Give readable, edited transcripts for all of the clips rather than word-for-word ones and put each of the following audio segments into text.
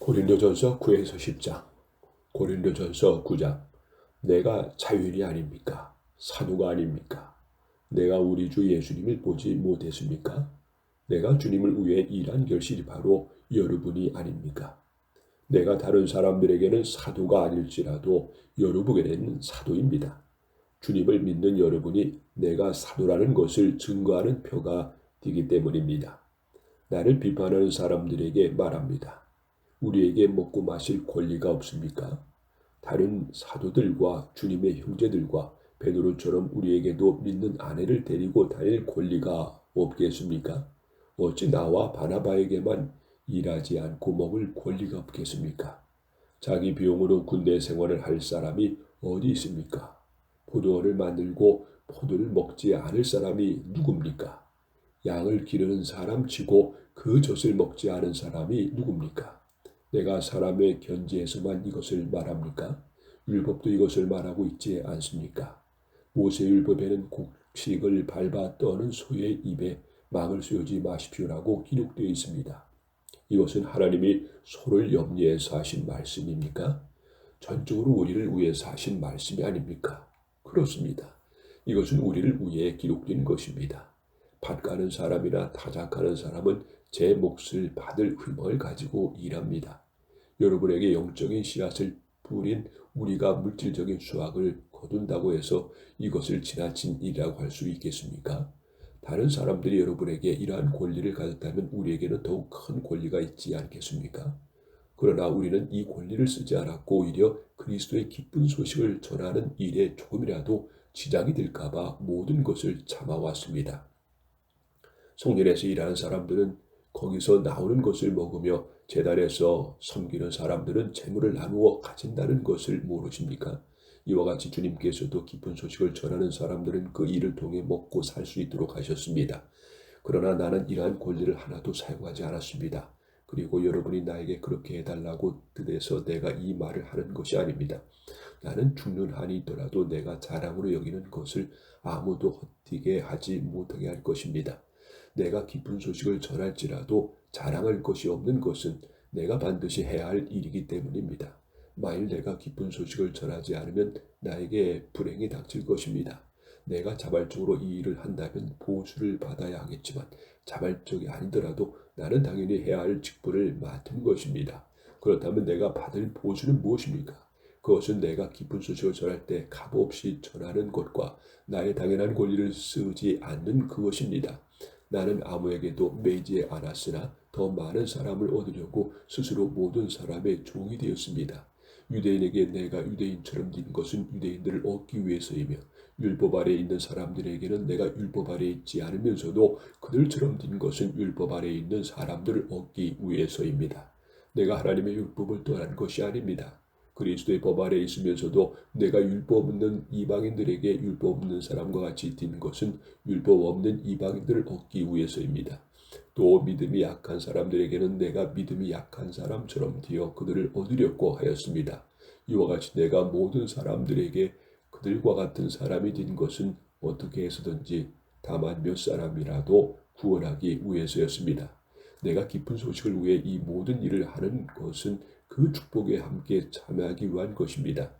고린도전서 9에서 10장, 고린도전서 9장. 내가 자유인이 아닙니까? 사도가 아닙니까? 내가 우리 주 예수님을 보지 못했습니까? 내가 주님을 위해 일한 결실이 바로 여러분이 아닙니까? 내가 다른 사람들에게는 사도가 아닐지라도 여러분에게는 사도입니다. 주님을 믿는 여러분이 내가 사도라는 것을 증거하는 표가 되기 때문입니다. 나를 비판하는 사람들에게 말합니다. 우리에게 먹고 마실 권리가 없습니까? 다른 사도들과 주님의 형제들과 베드로처럼 우리에게도 믿는 아내를 데리고 다닐 권리가 없겠습니까? 어찌 나와 바나바에게만 일하지 않고 먹을 권리가 없겠습니까? 자기 비용으로 군대 생활을 할 사람이 어디 있습니까? 포도원을 만들고 포도를 먹지 않을 사람이 누굽니까? 양을 기르는 사람 치고 그 젖을 먹지 않은 사람이 누굽니까? 내가 사람의 견지에서만 이것을 말합니까? 율법도 이것을 말하고 있지 않습니까? 모세율법에는 곡식을 밟아 떠는 소의 입에 망을 씌우지 마십시오라고 기록되어 있습니다. 이것은 하나님이 소를 염려해서 하신 말씀입니까? 전적으로 우리를 위해서 하신 말씀이 아닙니까? 그렇습니다. 이것은 우리를 위해 기록된 것입니다. 밭가는 사람이나 타작하는 사람은 제 몫을 받을 힘을 가지고 일합니다. 여러분에게 영적인 씨앗을 뿌린 우리가 물질적인 수확을 거둔다고 해서 이것을 지나친 일이라고 할 수 있겠습니까? 다른 사람들이 여러분에게 이러한 권리를 가졌다면 우리에게는 더욱 큰 권리가 있지 않겠습니까? 그러나 우리는 이 권리를 쓰지 않았고 오히려 그리스도의 기쁜 소식을 전하는 일에 조금이라도 지장이 될까봐 모든 것을 참아왔습니다. 성전에서 일하는 사람들은 거기서 나오는 것을 먹으며 제단에서 섬기는 사람들은 재물을 나누어 가진다는 것을 모르십니까? 이와 같이 주님께서도 기쁜 소식을 전하는 사람들은 그 일을 통해 먹고 살 수 있도록 하셨습니다. 그러나 나는 이러한 권리를 하나도 사용하지 않았습니다. 그리고 여러분이 나에게 그렇게 해달라고 뜻해서 내가 이 말을 하는 것이 아닙니다. 나는 죽는 한이 있더라도 내가 자랑으로 여기는 것을 아무도 헛되게 하지 못하게 할 것입니다. 내가 기쁜 소식을 전할지라도 자랑할 것이 없는 것은 내가 반드시 해야 할 일이기 때문입니다. 만일 내가 기쁜 소식을 전하지 않으면 나에게 불행이 닥칠 것입니다. 내가 자발적으로 이 일을 한다면 보수를 받아야 하겠지만 자발적이 아니더라도 나는 당연히 해야 할 직분을 맡은 것입니다. 그렇다면 내가 받을 보수는 무엇입니까? 그것은 내가 기쁜 소식을 전할 때 값없이 전하는 것과 나의 당연한 권리를 쓰지 않는 그것입니다. 나는 아무에게도 매이지 않았으나 더 많은 사람을 얻으려고 스스로 모든 사람의 종이 되었습니다. 유대인에게 내가 유대인처럼 된 것은 유대인들을 얻기 위해서이며 율법 아래에 있는 사람들에게는 내가 율법 아래에 있지 않으면서도 그들처럼 된 것은 율법 아래에 있는 사람들을 얻기 위해서입니다. 내가 하나님의 율법을 떠난 것이 아닙니다. 그리스도의 법 아래에 있으면서도 내가 율법 없는 이방인들에게 율법 없는 사람과 같이 뛴 것은 율법 없는 이방인들을 얻기 위해서입니다. 또 믿음이 약한 사람들에게는 내가 믿음이 약한 사람처럼 되어 그들을 얻으려고 하였습니다. 이와 같이 내가 모든 사람들에게 그들과 같은 사람이 된 것은 어떻게 해서든지 다만 몇 사람이라도 구원하기 위해서였습니다. 내가 기쁜 소식을 위해 이 모든 일을 하는 것은 그 축복에 함께 참여하기 위한 것입니다.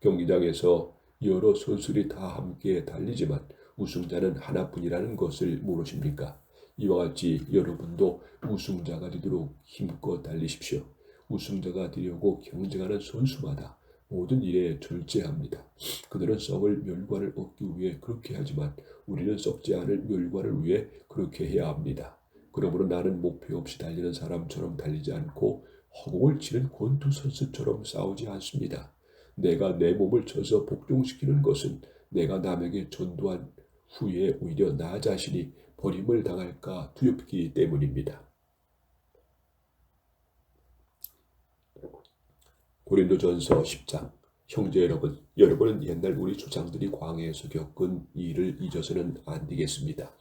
경기장에서 여러 선수들이 다 함께 달리지만 우승자는 하나뿐이라는 것을 모르십니까? 이와 같이 여러분도 우승자가 되도록 힘껏 달리십시오. 우승자가 되려고 경쟁하는 선수마다 모든 일에 절제합니다. 그들은 썩을 멸관을 얻기 위해 그렇게 하지만 우리는 썩지 않을 멸관을 위해 그렇게 해야 합니다. 그러므로 나는 목표 없이 달리는 사람처럼 달리지 않고 허공을 치는 권투 선수처럼 싸우지 않습니다. 내가 내 몸을 쳐서 복종시키는 것은 내가 남에게 전도한 후에 오히려 나 자신이 버림을 당할까 두렵기 때문입니다. 고린도전서 10장. 형제 여러분, 여러분은 옛날 우리 조상들이 광야에서 겪은 일을 잊어서는 안 되겠습니다.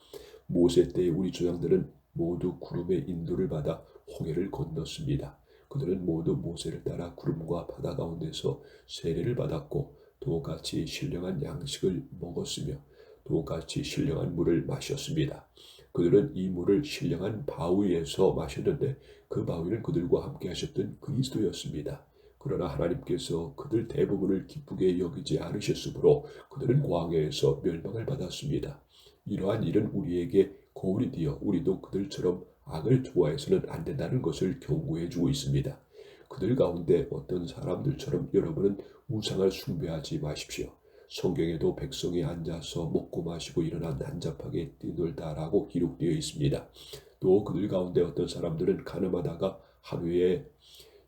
모세 때의 우리 조상들은 모두 구름의 인도를 받아 홍해를 건넜습니다. 그들은 모두 모세를 따라 구름과 바다 가운데서 세례를 받았고 또 같이 신령한 양식을 먹었으며 또 같이 신령한 물을 마셨습니다. 그들은 이 물을 신령한 바위에서 마셨는데 그 바위는 그들과 함께 하셨던 그리스도였습니다. 그러나 하나님께서 그들 대부분을 기쁘게 여기지 않으셨으므로 그들은 광야에서 멸망을 받았습니다. 이러한 일은 우리에게 거울이 되어 우리도 그들처럼 악을 좋아해서는 안 된다는 것을 경고해 주고 있습니다. 그들 가운데 어떤 사람들처럼 여러분은 우상을 숭배하지 마십시오. 성경에도 백성이 앉아서 먹고 마시고 일어나 난잡하게 뛰놀다라고 기록되어 있습니다. 또 그들 가운데 어떤 사람들은 가늠하다가 하루에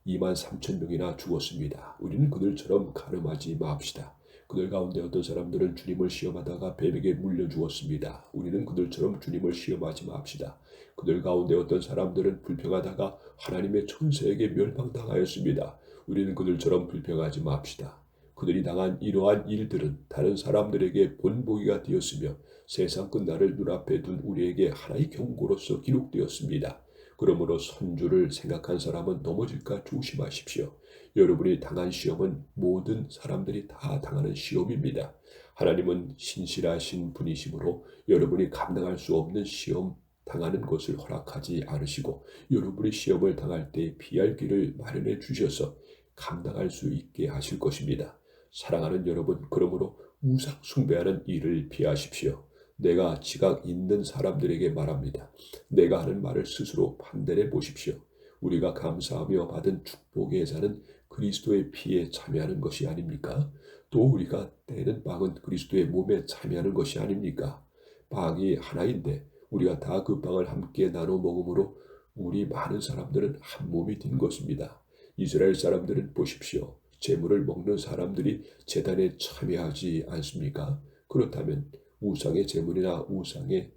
23,000명이나 죽었습니다. 우리는 그들처럼 가늠하지 맙시다. 그들 가운데 어떤 사람들은 주님을 시험하다가 뱀에게 물려 죽었습니다. 우리는 그들처럼 주님을 시험하지 맙시다. 그들 가운데 어떤 사람들은 불평하다가 하나님의 천사에게 멸망당하였습니다. 우리는 그들처럼 불평하지 맙시다. 그들이 당한 이러한 일들은 다른 사람들에게 본보기가 되었으며 세상 끝날을 눈앞에 둔 우리에게 하나의 경고로서 기록되었습니다. 그러므로 선주를 생각한 사람은 넘어질까 조심하십시오. 여러분이 당한 시험은 모든 사람들이 다 당하는 시험입니다. 하나님은 신실하신 분이시므로 여러분이 감당할 수 없는 시험 당하는 것을 허락하지 않으시고 여러분이 시험을 당할 때 피할 길을 마련해 주셔서 감당할 수 있게 하실 것입니다. 사랑하는 여러분, 그러므로 우상 숭배하는 일을 피하십시오. 내가 지각 있는 사람들에게 말합니다. 내가 하는 말을 스스로 판단해 보십시오. 우리가 감사하며 받은 축복의 예산은 그리스도의 피에 참여하는 것이 아닙니까? 또 우리가 떼는 빵은 그리스도의 몸에 참여하는 것이 아닙니까? 빵이 하나인데 우리가 다 그 빵을 함께 나눠 먹음으로 우리 많은 사람들은 한 몸이 된 것입니다. 이스라엘 사람들은 보십시오. 제물을 먹는 사람들이 제단에 참여하지 않습니까? 그렇다면 우상의 제물이나 우상의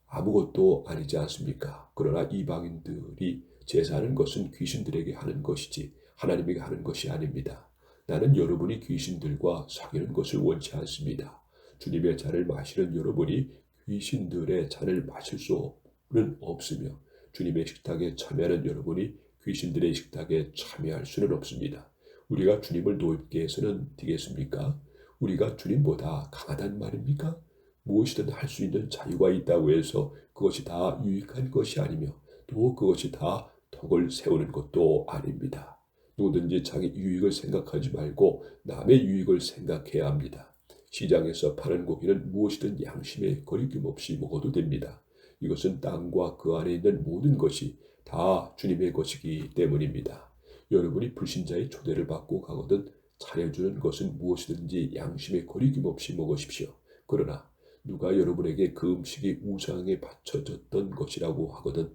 아무것도 아니지 않습니까? 그러나 이방인들이 제사하는 것은 귀신들에게 하는 것이지 하나님에게 하는 것이 아닙니다. 나는 여러분이 귀신들과 사귀는 것을 원치 않습니다. 주님의 잔을 마시는 여러분이 귀신들의 잔을 마실 수는 없으며 주님의 식탁에 참여하는 여러분이 귀신들의 식탁에 참여할 수는 없습니다. 우리가 주님을 높게 해서는 되겠습니까? 우리가 주님보다 강하단 말입니까? 무엇이든 할 수 있는 자유가 있다고 해서 그것이 다 유익한 것이 아니며 또 그것이 다 덕을 세우는 것도 아닙니다. 누구든지 자기 유익을 생각하지 말고 남의 유익을 생각해야 합니다. 시장에서 파는 고기는 무엇이든 양심에 거리낌 없이 먹어도 됩니다. 이것은 땅과 그 안에 있는 모든 것이 다 주님의 것이기 때문입니다. 여러분이 불신자의 초대를 받고 가거든 차려주는 것은 무엇이든지 양심에 거리낌 없이 먹으십시오. 그러나 누가 여러분에게 그 음식이 우상에 바쳐졌던 것이라고 하거든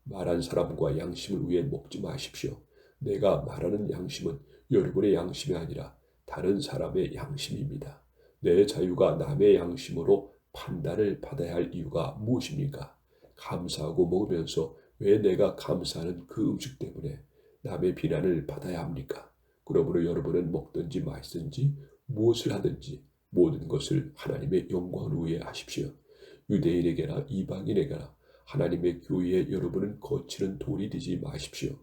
말한 사람과 양심을 위해 먹지 마십시오. 내가 말하는 양심은 여러분의 양심이 아니라 다른 사람의 양심입니다. 내 자유가 남의 양심으로 판단을 받아야 할 이유가 무엇입니까? 감사하고 먹으면서 왜 내가 감사하는 그 음식 때문에 남의 비난을 받아야 합니까? 그러므로 여러분은 먹든지 마시든지 무엇을 하든지 모든 것을 하나님의 영광을 위해 하십시오. 유대인에게나 이방인에게나 하나님의 교회에 여러분은 거치는 돌이 되지 마십시오.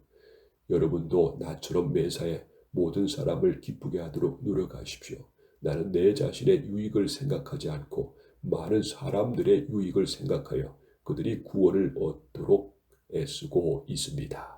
여러분도 나처럼 매사에 모든 사람을 기쁘게 하도록 노력하십시오. 나는 내 자신의 유익을 생각하지 않고 많은 사람들의 유익을 생각하여 그들이 구원을 얻도록 애쓰고 있습니다.